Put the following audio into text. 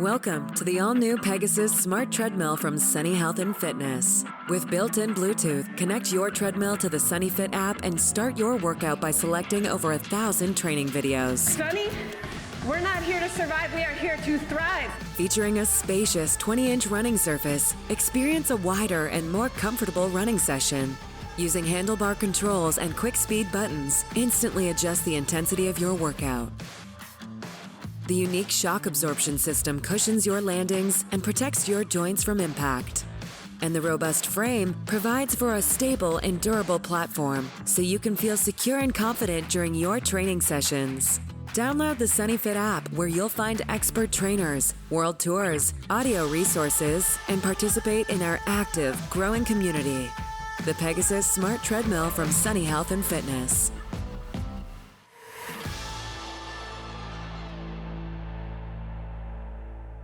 Welcome to the all-new Pegasus Smart Treadmill from Sunny Health and Fitness. With built-in Bluetooth, connect your treadmill to the SunnyFit app and start your workout by selecting over 1,000 training videos. Sunny, we're not here to survive, we are here to thrive. Featuring a spacious 20-inch running surface, experience a wider and more comfortable running session. Using handlebar controls and quick speed buttons, instantly adjust the intensity of your workout. The unique shock absorption system cushions your landings and protects your joints from impact. And the robust frame provides for a stable and durable platform, so you can feel secure and confident during your training sessions. Download the SunnyFit app, where you'll find expert trainers, world tours, audio resources, and participate in our active, growing community. The Pegasus Smart Treadmill from Sunny Health and Fitness.